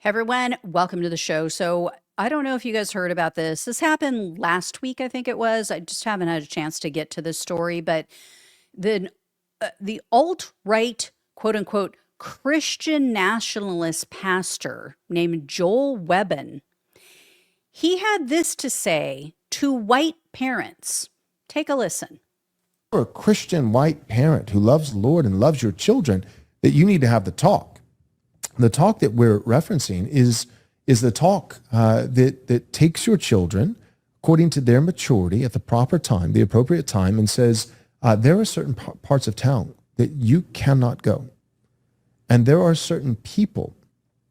Hey everyone, welcome to the show. So, I don't know if you guys heard about this. This happened last week, I think it was. I just haven't had a chance to get to this story, but the alt-right, quote unquote, Christian nationalist pastor named Joel Webbon, he had this to say to white parents. Take a listen. You're a Christian white parent who loves the Lord and loves your children, that you need to have the talk. The talk that we're referencing is the talk that takes your children according to their maturity at the proper time, the appropriate time, and says there are certain parts of town that you cannot go, and there are certain people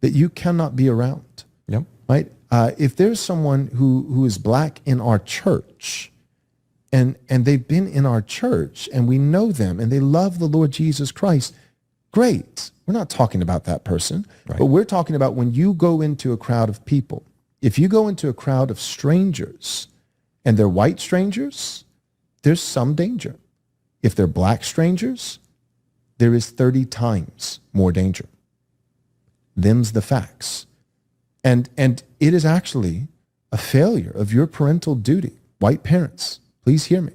that you cannot be around. Yep. Right? If there's someone who is black in our church, and they've been in our church, and we know them, and they love the Lord Jesus Christ, great. We're not talking about that person, Right. but we're talking about when you go into a crowd of people. If you go into a crowd of strangers and they're white strangers, there's some danger. If they're black strangers, there is 30 times more danger. Them's the facts. And it is actually a failure of your parental duty. White parents, please hear me.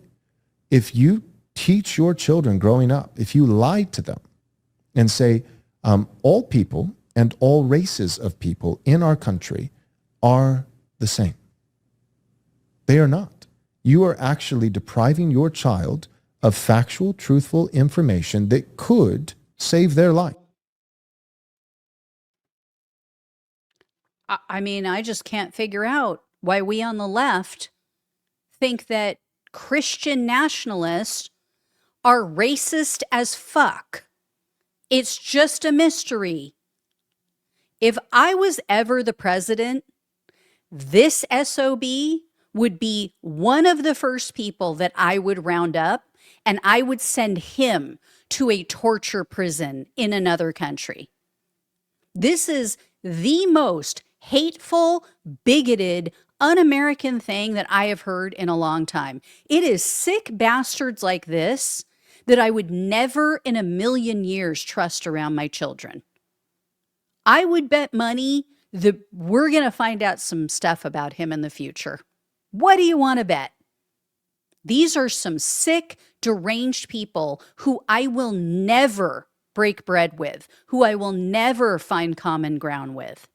If you teach your children growing up, if you lie to them and say, all people and all races of people in our country are the same. They are not. You are actually depriving your child of factual, truthful information that could save their life. I mean, I just can't figure out why we on the left think that Christian nationalists are racist as fuck. It's just a mystery. If I was ever the president, this SOB would be one of the first people that I would round up, and I would send him to a torture prison in another country. This is the most hateful, bigoted, un-American thing that I have heard in a long time. It is sick bastards like this that I would never in a million years trust around my children. I would bet money that we're going to find out some stuff about him in the future. What do you want to bet? These are some sick, deranged people who I will never break bread with, who I will never find common ground with.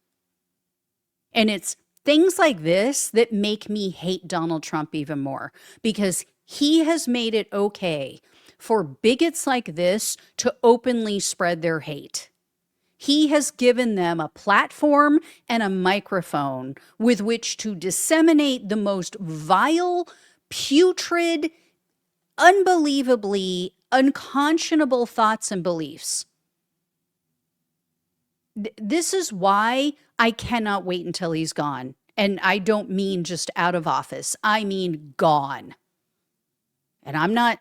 And it's things like this that make me hate Donald Trump even more, because he has made it okay for bigots like this to openly spread their hate. He has given them a platform and a microphone with which to disseminate the most vile, putrid, unbelievably unconscionable thoughts and beliefs. This is why I cannot wait until he's gone. And I don't mean just out of office. I mean gone. And I'm not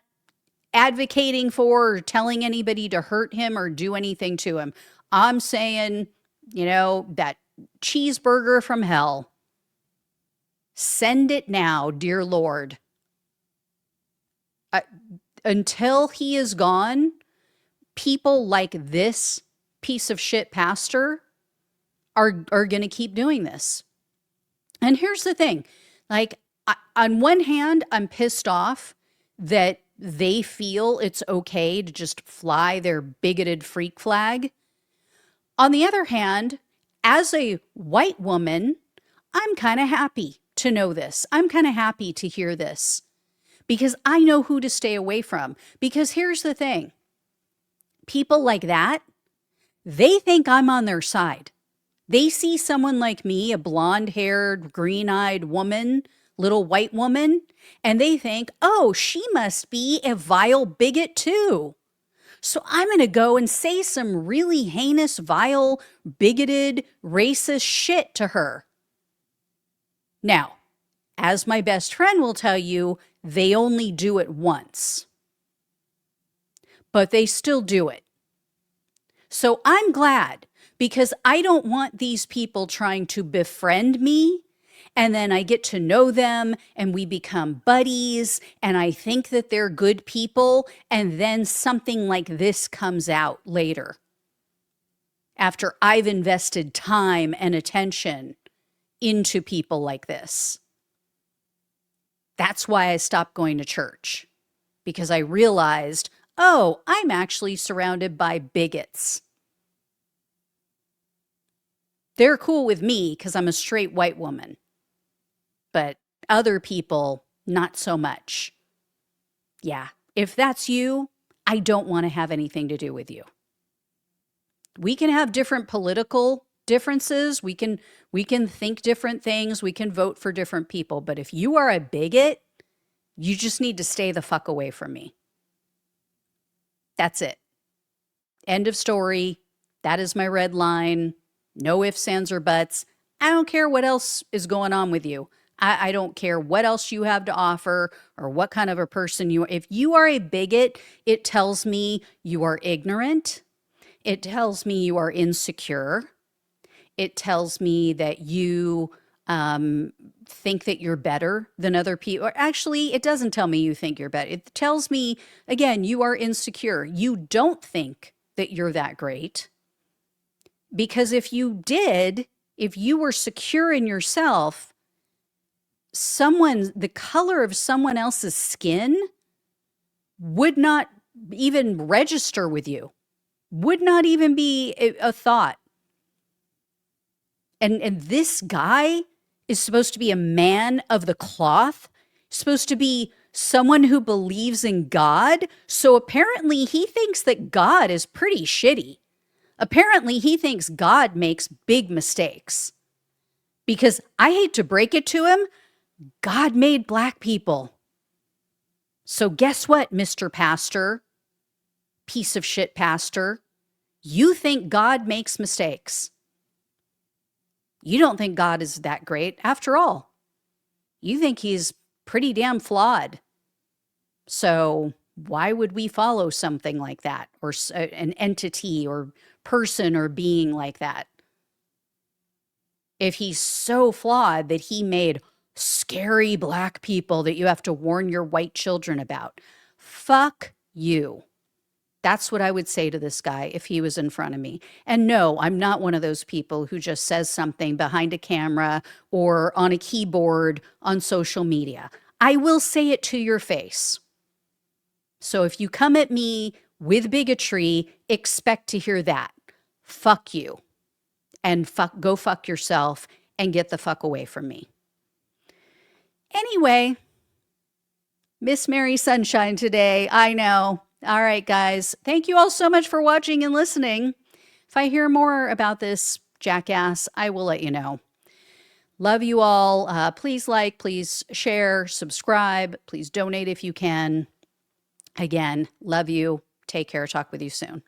advocating for or telling anybody to hurt him or do anything to him. I'm saying, that cheeseburger from hell. Send it now, dear Lord. Until he is gone, people like this piece of shit pastor are going to keep doing this. And here's the thing. On one hand, I'm pissed off that they feel it's okay to just fly their bigoted freak flag. On the other hand, as a white woman, I'm kind of happy to know this. I'm kind of happy to hear this because I know who to stay away from. Because here's the thing. People like that, they think I'm on their side. They see someone like me, a blonde-haired, green-eyed woman, little white woman, and they think, oh, she must be a vile bigot too. So I'm going to go and say some really heinous, vile, bigoted, racist shit to her. Now, as my best friend will tell you, they only do it once. But they still do it. So I'm glad, because I don't want these people trying to befriend me, and then I get to know them and we become buddies and I think that they're good people, and then something like this comes out later. after I've invested time and attention into people like this. That's why I stopped going to church, because I realized, oh, I'm actually surrounded by bigots. They're cool with me because I'm a straight white woman, but other people, not so much. Yeah, if that's you, I don't want to have anything to do with you. We can have different political differences. We can think different things. We can vote for different people. But if you are a bigot, you just need to stay the fuck away from me. That's it. End of story. That is my red line. No ifs, ands, or buts. I don't care what else is going on with you. I don't care what else you have to offer or what kind of a person you are. If you are a bigot, it tells me you are ignorant. It tells me you are insecure. It tells me that you think that you're better than other people. Or actually, it doesn't tell me you think you're better. It tells me, again, you are insecure. You don't think that you're that great. Because if you did, if you were secure in yourself, the color of someone else's skin would not even register with you, would not even be a thought. And this guy is supposed to be a man of the cloth, supposed to be someone who believes in God. So apparently he thinks that God is pretty shitty. Apparently he thinks God makes big mistakes. Because I hate to break it to him, God made black people. So guess what, Mr. Pastor, piece of shit pastor? You think God makes mistakes. You don't think God is that great. After all, you think he's pretty damn flawed. So why would we follow something like that, or an entity or person or being like that? If he's so flawed that he made scary black people that you have to warn your white children about, fuck you. That's what I would say to this guy if he was in front of me. And no, I'm not one of those people who just says something behind a camera or on a keyboard on social media. I will say it to your face. So if you come at me with bigotry, expect to hear that. Fuck you. And go fuck yourself and get the fuck away from me. Anyway, Miss Mary Sunshine today. I know. All right, guys. Thank you all so much for watching and listening. If I hear more about this jackass, I will let you know. Love you all. Please like, please share, subscribe. Please donate if you can. Again, love you. Take care. Talk with you soon.